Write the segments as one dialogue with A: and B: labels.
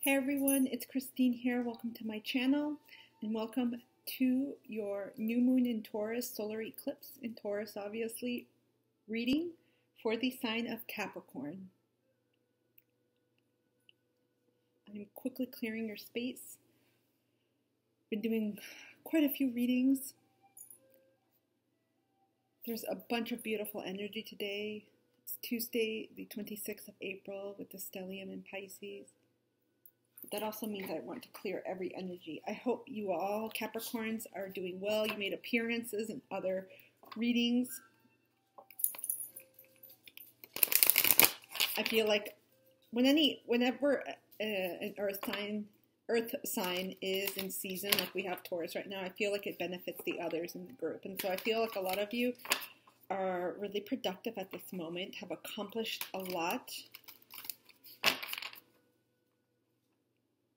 A: Hey everyone, it's Christine here. Welcome to my channel and welcome to your new moon in Taurus, solar eclipse in Taurus, obviously, reading for the sign of Capricorn. I'm quickly clearing your space. Been doing quite a few readings. There's a bunch of beautiful energy today. It's Tuesday, the 26th of April with the stellium in Pisces. That also means I want to clear every energy. I hope you all, Capricorns, are doing well. You made appearances in other readings. I feel like whenever an earth sign is in season, like we have Taurus right now, I feel like it benefits the others in the group. And so I feel like a lot of you are really productive at this moment, have accomplished a lot.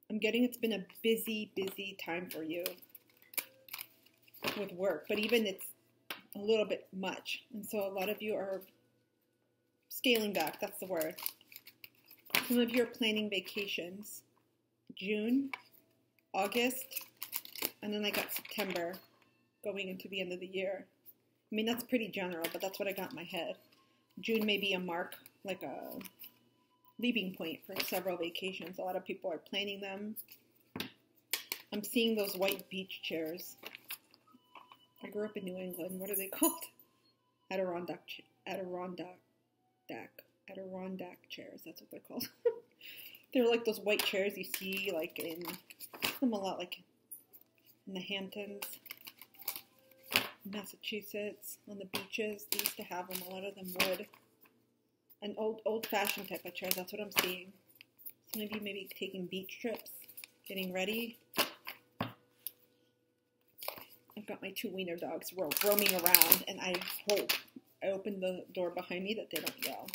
A: I'm getting it's been a busy time for you with work, but even it's a little bit much. And so a lot of you are scaling back, that's the word. Some of you are planning vacations, June, August, and then I got September going into the end of the year. I mean, that's pretty general, but that's what I got in my head. June may be a mark, like a leaving point for several vacations. A lot of people are planning them. I'm seeing those white beach chairs. I grew up in New England. What are they called? Adirondack chairs. That's what they're called. They're like those white chairs you see like in them a lot, like in the Hamptons, Massachusetts, on the beaches. They used to have them. A lot of them wood. An old-fashioned type of chairs, that's what I'm seeing. Some of you may be taking beach trips, getting ready. I've got my two wiener dogs roaming around, and I hope I open the door behind me that they don't yell,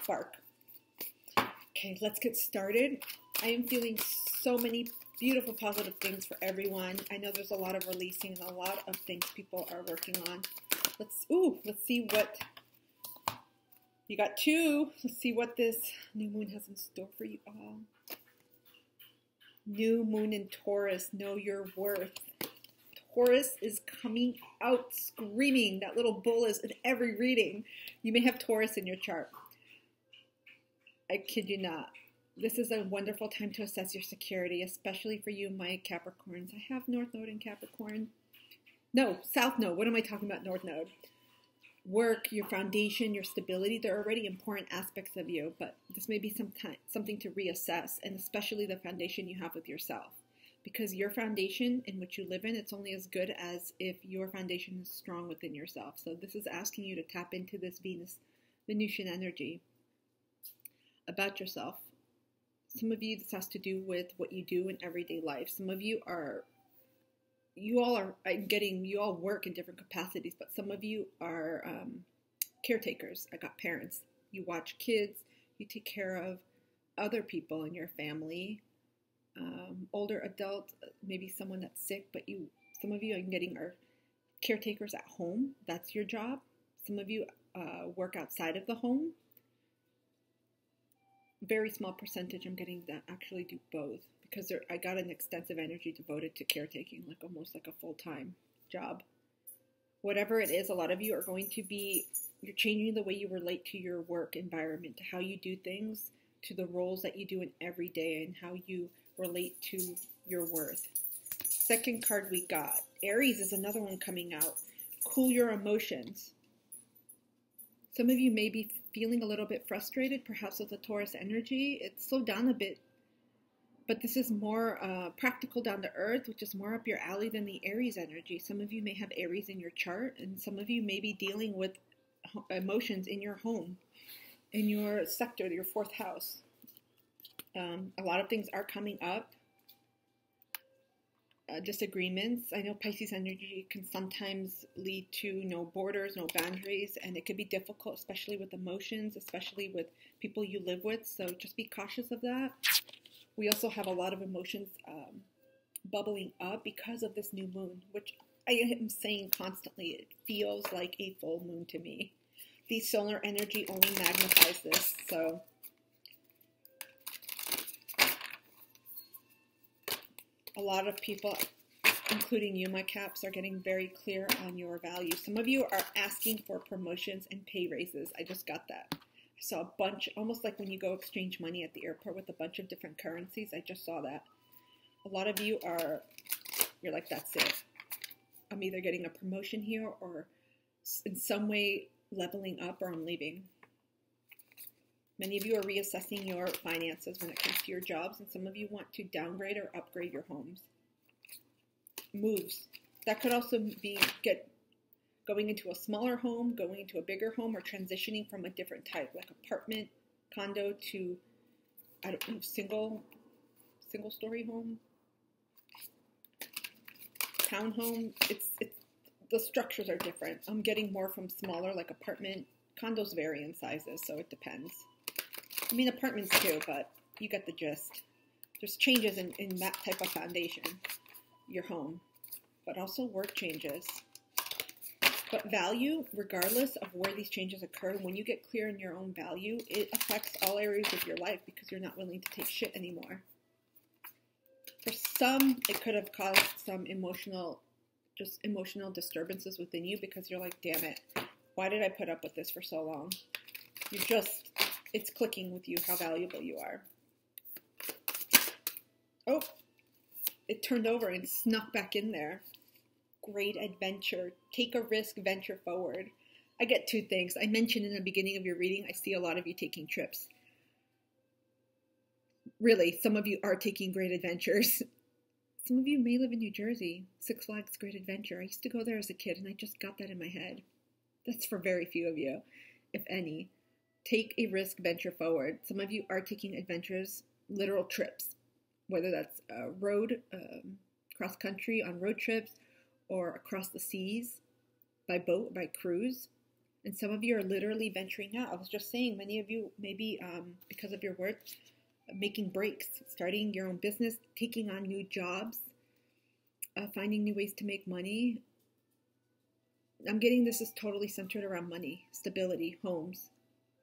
A: bark. Okay, let's get started. I am feeling so many beautiful, positive things for everyone. I know there's a lot of releasing and a lot of things people are working on. Let's see what... You got two. Let's see what this new moon has in store for you all. New moon in Taurus. Know your worth. Taurus is coming out screaming. That little bull is in every reading. You may have Taurus in your chart. I kid you not. This is a wonderful time to assess your security, especially for you, my Capricorns. I have North Node in Capricorn. No, South Node. What am I talking about, North Node? Work, your foundation, your stability, they're already important aspects of you, but this may be something to reassess, and especially the foundation you have with yourself. Because your foundation in which you live in, it's only as good as if your foundation is strong within yourself. So this is asking you to tap into this Venusian energy about yourself. Some of you, this has to do with what you do in everyday life. Some of you you all work in different capacities, but some of you are caretakers. I got parents. You watch kids. You take care of other people in your family. Older adults, maybe someone that's sick, but some of you are caretakers at home. That's your job. Some of you work outside of the home. Very small percentage I'm getting that actually do both. Because I got an extensive energy devoted to caretaking, like almost like a full-time job. Whatever it is, a lot of you are going to be, you're changing the way you relate to your work environment, to how you do things, to the roles that you do in every day, and how you relate to your worth. Second card we got, Aries is another one coming out. Cool your emotions. Some of you may be feeling a little bit frustrated, perhaps with the Taurus energy. It's slowed down a bit. But this is more practical, down to earth, which is more up your alley than the Aries energy. Some of you may have Aries in your chart, and some of you may be dealing with emotions in your home, in your sector, your fourth house. A lot of things are coming up. Disagreements. I know Pisces energy can sometimes lead to no borders, no boundaries, and it could be difficult, especially with emotions, especially with people you live with. So just be cautious of that. We also have a lot of emotions bubbling up because of this new moon, which I am saying constantly. It feels like a full moon to me. The solar energy only magnifies this. So A lot of people, including you, my caps, are getting very clear on your value. Some of you are asking for promotions and pay raises. I just got that. I saw a bunch, almost like when you go exchange money at the airport with a bunch of different currencies. I just saw that. A lot of you are, you're like, that's it. I'm either getting a promotion here or in some way leveling up, or I'm leaving. Many of you are reassessing your finances when it comes to your jobs, and some of you want to downgrade or upgrade your homes. Moves. That could also be going into a smaller home, going into a bigger home, or transitioning from a different type, like apartment, condo to, I don't know, single story home, townhome. It's the structures are different. I'm getting more from smaller, like apartment. Condos vary in sizes, so it depends. I mean, apartments too, but you get the gist. There's changes in that type of foundation, your home, but also work changes. But value, regardless of where these changes occur, when you get clear in your own value, it affects all areas of your life because you're not willing to take shit anymore. For some, it could have caused some emotional disturbances within you because you're like, damn it, why did I put up with this for so long? It's clicking with you how valuable you are. Oh, it turned over and snuck back in there. Great adventure. Take a risk, venture forward. I get two things. I mentioned in the beginning of your reading, I see a lot of you taking trips. Really, some of you are taking great adventures. Some of you may live in New Jersey. Six Flags Great Adventure. I used to go there as a kid, and I just got that in my head. That's for very few of you, if any. Take a risk, venture forward. Some of you are taking adventures, literal trips, whether that's road, cross country on road trips, or across the seas, by boat, by cruise. And some of you are literally venturing out. I was just saying, many of you, maybe because of your work, making breaks, starting your own business, taking on new jobs, finding new ways to make money. I'm getting this is totally centered around money, stability, homes.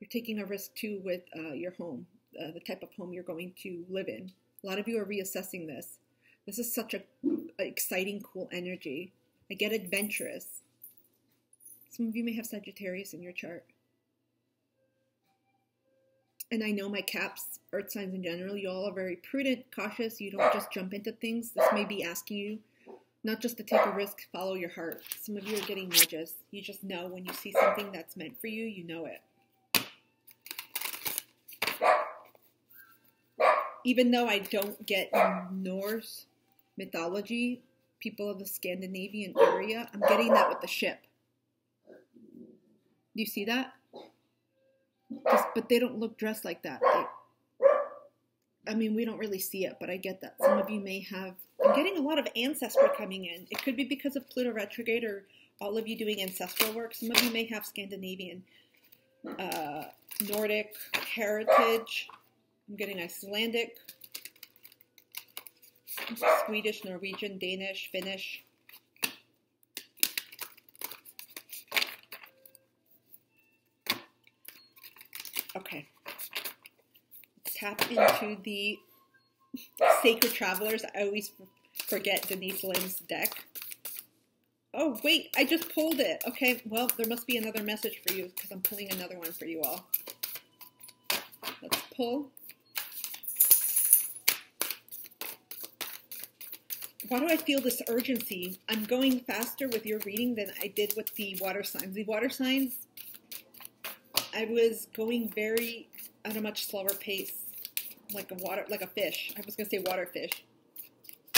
A: You're taking a risk too with your home, the type of home you're going to live in. A lot of you are reassessing this. This is such a exciting, cool energy. I get adventurous. Some of you may have Sagittarius in your chart. And I know my caps, earth signs in general, you all are very prudent, cautious. You don't just jump into things. This may be asking you not just to take a risk, follow your heart. Some of you are getting nudges. You just know when you see something that's meant for you, you know it. Even though I don't get Norse mythology, people of the Scandinavian area, I'm getting that with the ship. Do you see that? But they don't look dressed like that. I mean, we don't really see it, but I get that. Some of you may have, I'm getting a lot of ancestry coming in. It could be because of Pluto retrograde or all of you doing ancestral work. Some of you may have Scandinavian, Nordic heritage. I'm getting Icelandic, Swedish, Norwegian, Danish, Finnish. Okay. Let's tap into the Sacred Travelers. I always forget Denise Lynn's deck. Oh, wait, I just pulled it. Okay, well, there must be another message for you because I'm pulling another one for you all. Let's pull. Why do I feel this urgency? I'm going faster with your reading than I did with the water signs. The water signs, I was going at a much slower pace, like a fish. I was going to say water fish.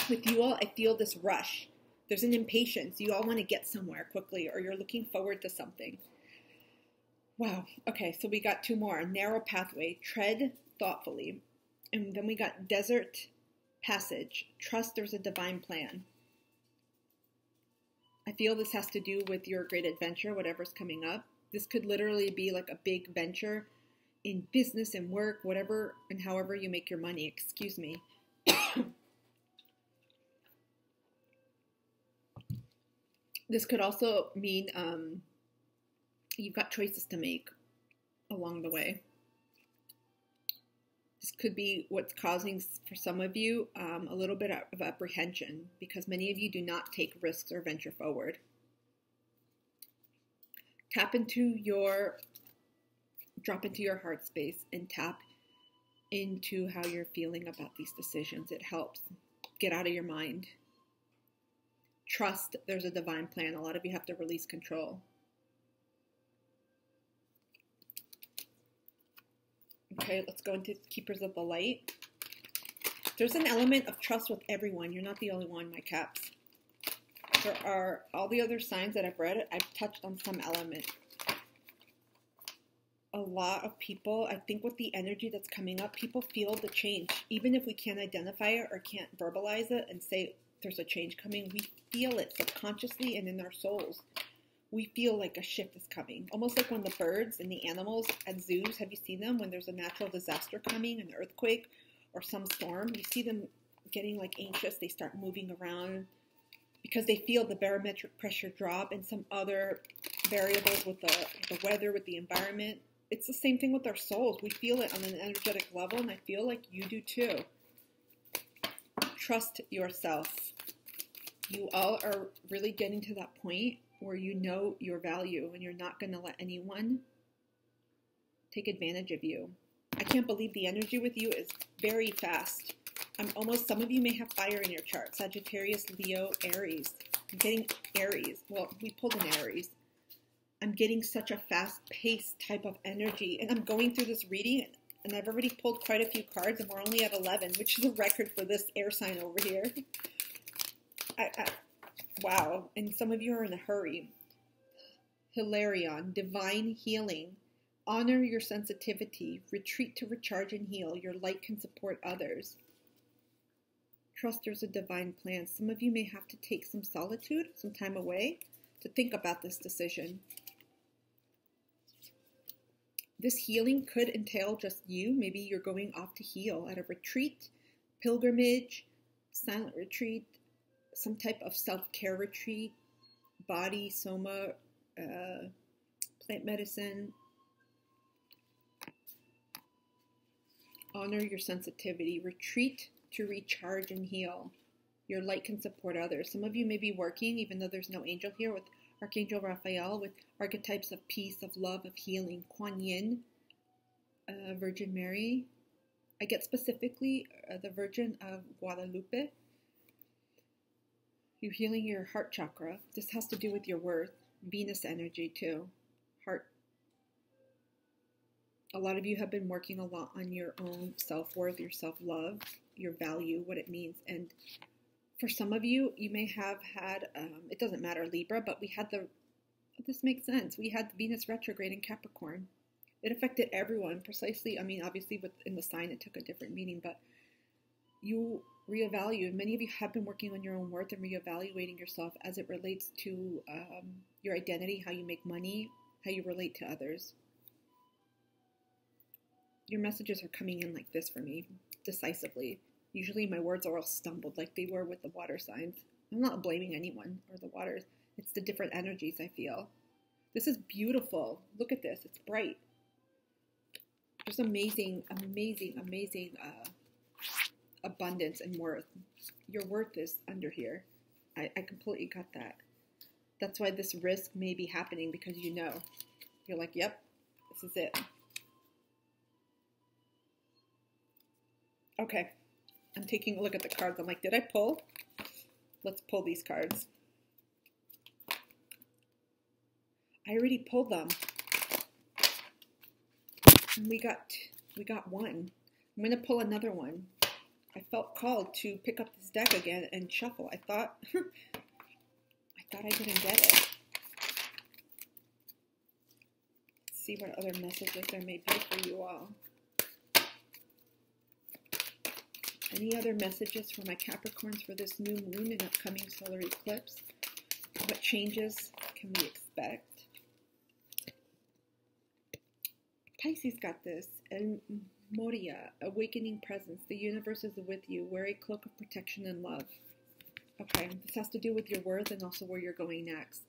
A: With you all, I feel this rush. There's an impatience. You all want to get somewhere quickly, or you're looking forward to something. Wow. Okay, so we got two more. Narrow pathway. Tread thoughtfully. And then we got desert passage. Trust there's a divine plan. I feel this has to do with your great adventure, whatever's coming up. This could literally be like a big venture in business and work, whatever and however you make your money. Excuse me. This could also mean you've got choices to make along the way. This could be what's causing, for some of you, a little bit of apprehension, because many of you do not take risks or venture forward. Drop into your heart space and tap into how you're feeling about these decisions. It helps. Get out of your mind. Trust there's a divine plan. A lot of you have to release control. Okay, let's go into Keepers of the Light. There's an element of trust with everyone. You're not the only one, my caps. There are all the other signs that I've read. I've touched on some element. A lot of people, I think with the energy that's coming up, people feel the change. Even if we can't identify it or can't verbalize it and say there's a change coming, we feel it subconsciously and in our souls. We feel like a shift is coming. Almost like when the birds and the animals at zoos, have you seen them when there's a natural disaster coming, an earthquake or some storm? You see them getting like anxious. They start moving around because they feel the barometric pressure drop and some other variables with the weather, with the environment. It's the same thing with our souls. We feel it on an energetic level, and I feel like you do too. Trust yourself. You all are really getting to that point where you know your value and you're not going to let anyone take advantage of you. I can't believe the energy with you is very fast. Some of you may have fire in your chart. Sagittarius, Leo, Aries. I'm getting Aries. Well, we pulled an Aries. I'm getting such a fast-paced type of energy. And I'm going through this reading, and I've already pulled quite a few cards, and we're only at 11, which is a record for this air sign over here. Wow. And some of you are in a hurry. Hilarion, divine healing. Honor your sensitivity. Retreat to recharge and heal. Your light can support others. Trust there's a divine plan. Some of you may have to take some solitude, some time away to think about this decision. This healing could entail just you. Maybe you're going off to heal at a retreat, pilgrimage, silent retreat, some type of self-care retreat, body, soma, plant medicine. Honor your sensitivity. Retreat to recharge and heal. Your light can support others. Some of you may be working, even though there's no angel here, with Archangel Raphael, with archetypes of peace, of love, of healing. Kuan Yin, Virgin Mary. I get specifically the Virgin of Guadalupe. You're healing your heart chakra. This has to do with your worth. Venus energy too. Heart. A lot of you have been working a lot on your own self-worth, your self-love, your value, what it means. And for some of you, you may have had, it doesn't matter, Libra, but we had this makes sense. We had Venus retrograde in Capricorn. It affected everyone precisely. I mean, obviously within the sign, it took a different meaning, but you reevaluate. Many of you have been working on your own worth and reevaluating yourself as it relates to your identity, how you make money, how you relate to others. Your messages are coming in like this for me, decisively. Usually my words are all stumbled like they were with the water signs. I'm not blaming anyone or the waters. It's the different energies I feel. This is beautiful. Look at this. It's bright. There's amazing, amazing, amazing abundance and worth. Your worth is under here. I completely got that. That's why this risk may be happening, because you know. You're like, yep, this is it. Okay. I'm taking a look at the cards. I'm like, did I pull? Let's pull these cards. I already pulled them. And we got one. I'm going to pull another one. I felt called to pick up this deck again and shuffle. I thought I didn't get it. Let's see what other messages there may be for you all. Any other messages for my Capricorns for this new moon and upcoming solar eclipse? What changes can we expect? Pisces got this. And Moria, awakening presence. The universe is with you. Wear a cloak of protection and love. Okay, this has to do with your worth and also where you're going next.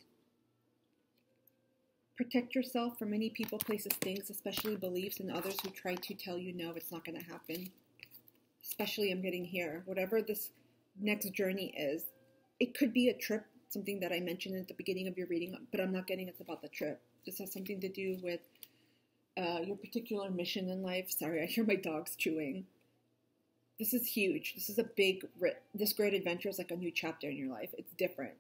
A: Protect yourself from any people, places, things, especially beliefs and others who try to tell you, no, it's not going to happen. Especially I'm getting here. Whatever this next journey is, it could be a trip, something that I mentioned at the beginning of your reading, but I'm not getting it's about the trip. This has something to do with your particular mission in life. Sorry, I hear my dogs chewing. This is huge. This is a big, this great adventure is like a new chapter in your life. It's different.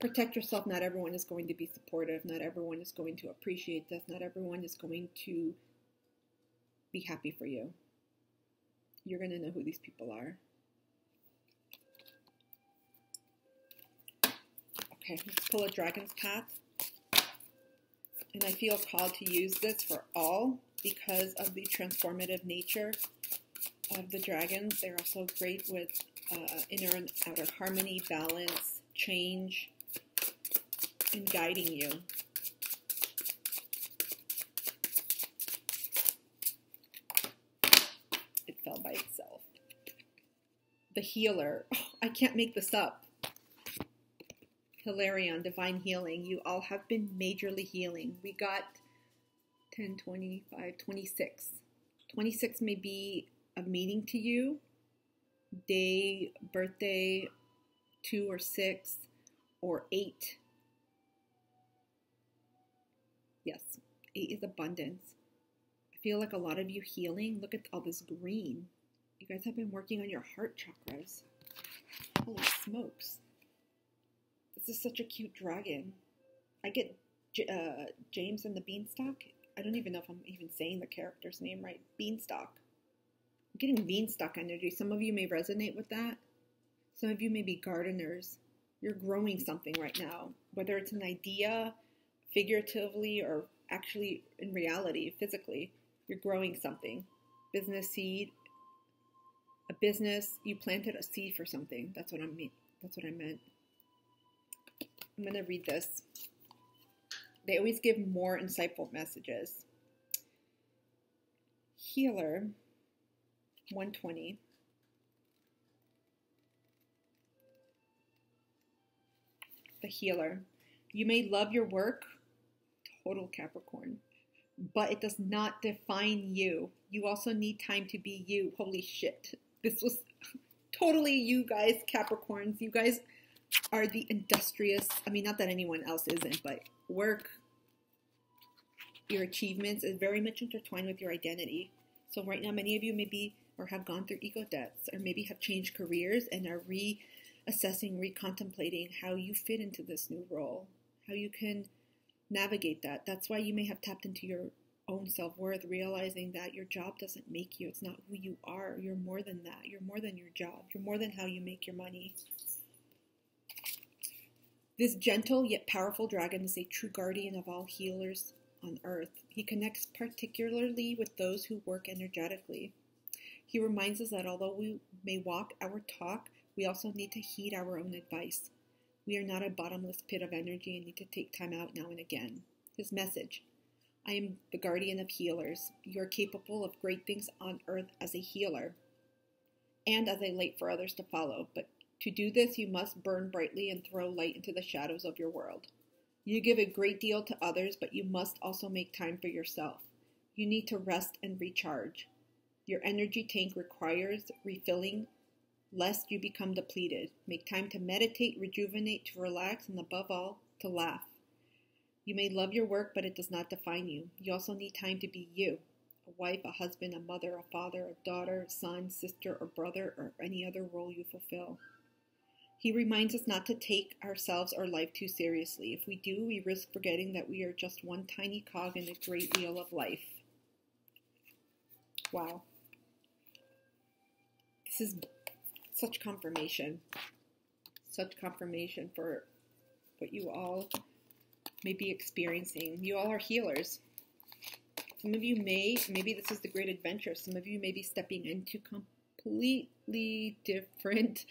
A: Protect yourself. Not everyone is going to be supportive. Not everyone is going to appreciate this. Not everyone is going to be happy for you. You're going to know who these people are. Okay, let's pull a Dragon's Path. And I feel called to use this for all because of the transformative nature of the dragons. They're also great with inner and outer harmony, balance, change, and guiding you. It fell by itself. The Healer. Oh, I can't make this up. Hilarion, Divine Healing. You all have been majorly healing. We got 10, 25, 26. 26 may be a meaning to you. Day, birthday, 2 or 6, or 8. Yes, 8 is abundance. I feel like a lot of you healing. Look at all this green. You guys have been working on your heart chakras. Holy smokes. This is such a cute dragon. I get James and the Beanstalk. I don't even know if I'm even saying the character's name right. Beanstalk. I'm getting Beanstalk energy. Some of you may resonate with that. Some of you may be gardeners. You're growing something right now. Whether it's an idea, figuratively, or actually in reality, physically, you're growing something. Business seed. A business. You planted a seed for something. That's what I mean. That's what I meant. I'm going to read this. They always give more insightful messages. Healer, 120. The Healer. You may love your work, total Capricorn, but it does not define you. You also need time to be you. Holy shit. This was totally you guys, Capricorns. You guys are the industrious, I mean, not that anyone else isn't, but work, your achievements is very much intertwined with your identity. So right now, many of you maybe or have gone through ego deaths, or maybe have changed careers and are reassessing, recontemplating how you fit into this new role, how you can navigate that. That's why you may have tapped into your own self-worth, realizing that your job doesn't make you. It's not who you are. You're more than that. You're more than your job. You're more than how you make your money. This gentle yet powerful dragon is a true guardian of all healers on earth. He connects particularly with those who work energetically. He reminds us that although we may walk our talk, we also need to heed our own advice. We are not a bottomless pit of energy and need to take time out now and again. His message: I am the guardian of healers. You are capable of great things on earth as a healer and as a light for others to follow, but to do this, you must burn brightly and throw light into the shadows of your world. You give a great deal to others, but you must also make time for yourself. You need to rest and recharge. Your energy tank requires refilling, lest you become depleted. Make time to meditate, rejuvenate, to relax, and above all, to laugh. You may love your work, but it does not define you. You also need time to be you. A wife, a husband, a mother, a father, a daughter, son, sister, or brother, or any other role you fulfill. He reminds us not to take ourselves or life too seriously. If we do, we risk forgetting that we are just one tiny cog in the great wheel of life. Wow. This is such confirmation. Such confirmation for what you all may be experiencing. You all are healers. Some of you maybe this is the great adventure. Some of you may be stepping into completely different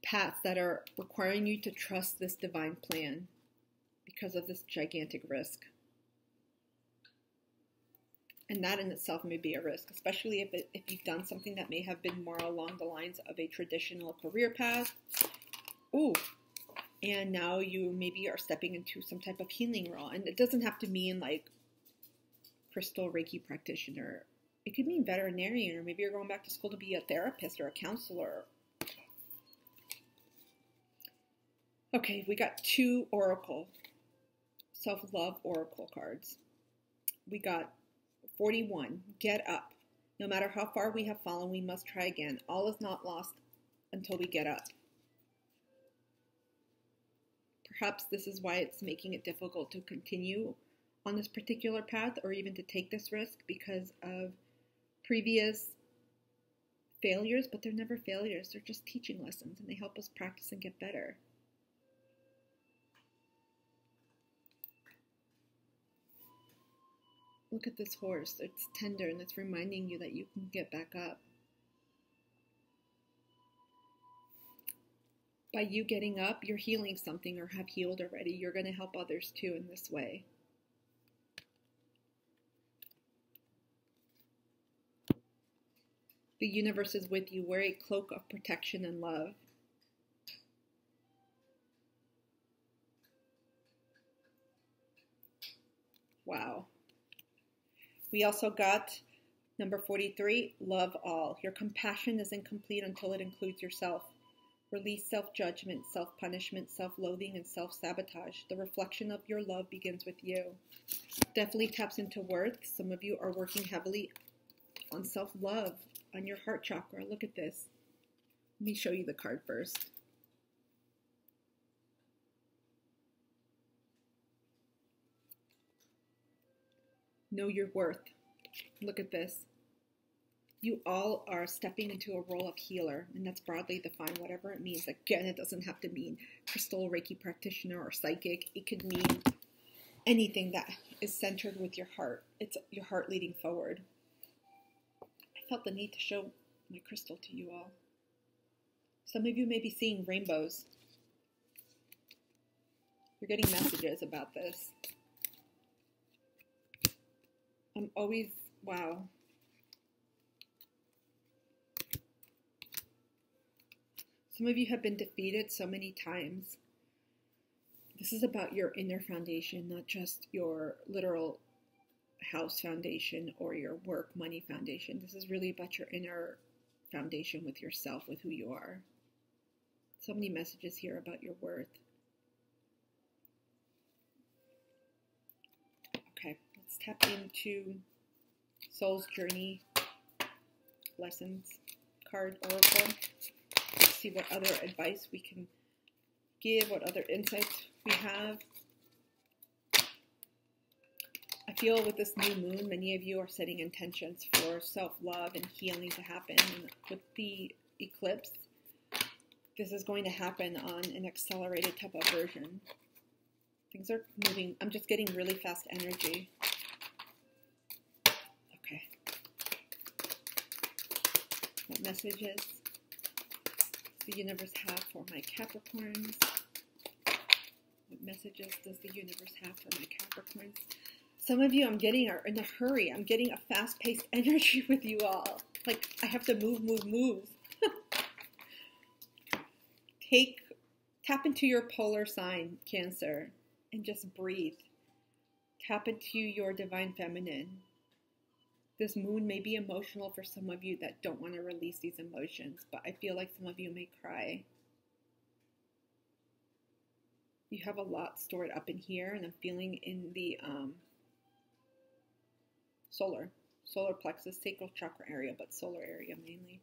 A: paths that are requiring you to trust this divine plan because of this gigantic risk. And that in itself may be a risk, especially if you've done something that may have been more along the lines of a traditional career path. Ooh, And now you maybe are stepping into some type of healing role. And it doesn't have to mean like crystal Reiki practitioner. It could mean veterinarian, or maybe you're going back to school to be a therapist or a counselor. Okay, we got 2 oracle, self-love oracle cards. We got 41, get up. No matter how far we have fallen, we must try again. All is not lost until we get up. Perhaps this is why it's making it difficult to continue on this particular path, or even to take this risk, because of previous failures. But they're never failures, they're just teaching lessons, and they help us practice and get better. Look at this horse. It's tender, and it's reminding you that you can get back up. By you getting up, you're healing something, or have healed already. You're going to help others too in this way. The universe is with you. Wear a cloak of protection and love. Wow. We also got number 43, love all. Your compassion is incomplete until it includes yourself. Release self-judgment, self-punishment, self-loathing, and self-sabotage. The reflection of your love begins with you. Definitely taps into worth. Some of you are working heavily on self-love, on your heart chakra. Look at this. Let me show you the card first. Know your worth. Look at this. You all are stepping into a role of healer, and that's broadly defined, whatever it means. Again, it doesn't have to mean crystal Reiki practitioner or psychic. It could mean anything that is centered with your heart. It's your heart leading forward. I felt the need to show my crystal to you all. Some of you may be seeing rainbows. You're getting messages about this. I'm always, wow. Some of you have been defeated so many times. This is about your inner foundation, not just your literal house foundation or your work money foundation. This is really about your inner foundation with yourself, with who you are. So many messages here about your worth. Okay, let's tap into Soul's Journey Lessons card oracle. Let's see what other advice we can give, what other insights we have. I feel with this new moon, many of you are setting intentions for self-love and healing to happen. And with the eclipse, this is going to happen on an accelerated type of version. Things are moving. I'm just getting really fast energy. Okay. What messages does the universe have for my Capricorns? What messages does the universe have for my Capricorns? Some of you I'm getting are in a hurry. I'm getting a fast-paced energy with you all. Like, I have to move. Tap into your polar sign, Cancer, and just breathe. Tap into your divine feminine. This moon may be emotional for some of you that don't want to release these emotions, but I feel like some of you may cry. You have a lot stored up in here, and I'm feeling in the solar plexus, sacral chakra area, but solar area mainly.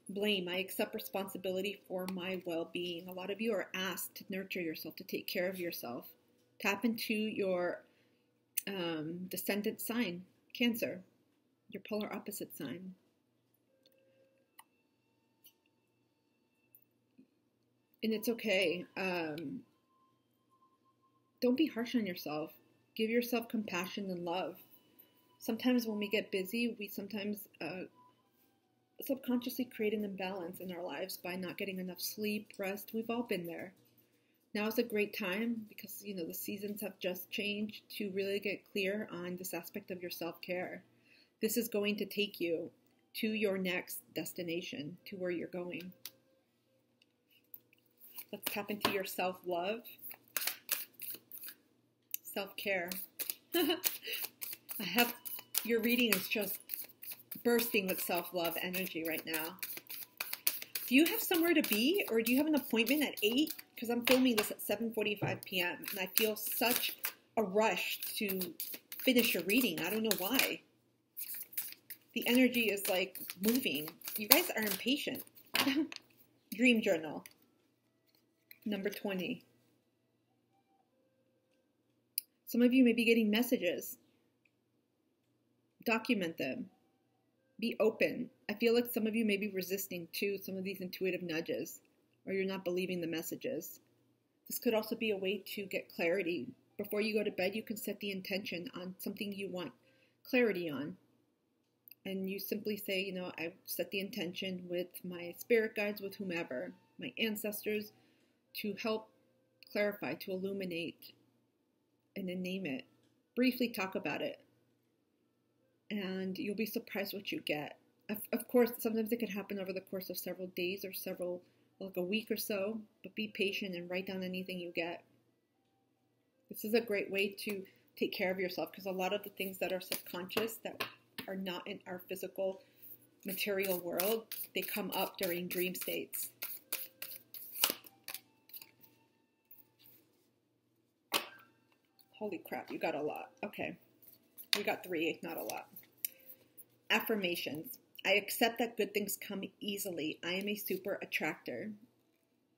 A: Blame. I accept responsibility for my well-being. A lot of you are asked to nurture yourself, to take care of yourself. Tap into your descendant sign, Cancer, your polar opposite sign. And it's okay. Don't be harsh on yourself. Give yourself compassion and love. Sometimes when we get busy, we sometimes subconsciously create an imbalance in our lives by not getting enough sleep, rest. We've all been there. Now is a great time because, you know, the seasons have just changed to really get clear on this aspect of your self-care. This is going to take you to your next destination, to where you're going. Let's tap into your self-love. Self-care. Your reading is just bursting with self-love energy right now. Do you have somewhere to be, or do you have an appointment at 8? Because I'm filming this at 7:45 p.m. and I feel such a rush to finish your reading. I don't know why. The energy is like moving. You guys are impatient. Dream journal. Number 20. Some of you may be getting messages. Document them. Be open. I feel like some of you may be resisting too some of these intuitive nudges, or you're not believing the messages. This could also be a way to get clarity. Before you go to bed, you can set the intention on something you want clarity on. And you simply say, you know, I set the intention with my spirit guides, with whomever, my ancestors, to help clarify, to illuminate, and then name it. Briefly talk about it. And you'll be surprised what you get. Of course, sometimes it could happen over the course of several days or like a week or so, but be patient and write down anything you get. This is a great way to take care of yourself, because a lot of the things that are subconscious, that are not in our physical material world, they come up during dream states. Holy crap, you got a lot. Okay, we got 3, not a lot. Affirmations. I accept that good things come easily. I am a super attractor.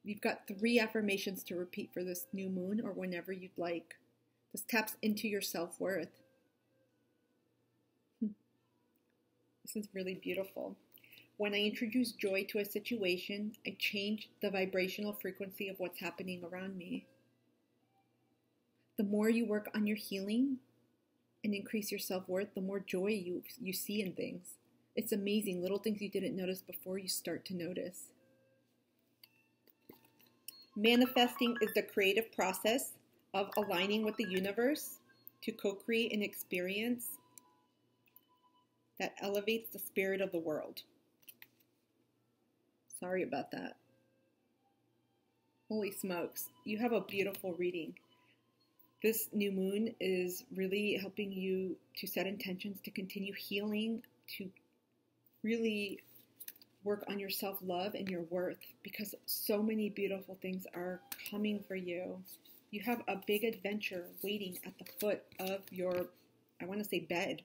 A: You've got 3 affirmations to repeat for this new moon, or whenever you'd like. This taps into your self-worth. This is really beautiful. When I introduce joy to a situation, I change the vibrational frequency of what's happening around me. The more you work on your healing and increase your self-worth, the more joy you see in things. It's amazing. Little things you didn't notice before, you start to notice. Manifesting is the creative process of aligning with the universe to co-create an experience that elevates the spirit of the world. Sorry about that. Holy smokes. You have a beautiful reading. This new moon is really helping you to set intentions to continue healing, to really work on your self-love and your worth, because so many beautiful things are coming for you. You have a big adventure waiting at the foot of your, I want to say, bed.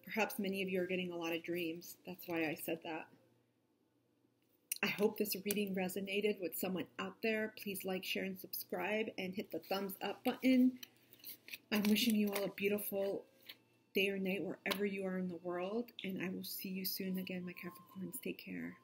A: Perhaps many of you are getting a lot of dreams. That's why I said that. I hope this reading resonated with someone out there. Please like, share, and subscribe, and hit the thumbs up button. I'm wishing you all a beautiful day or night wherever you are in the world, and I will see you soon again, my Capricorns. Take care.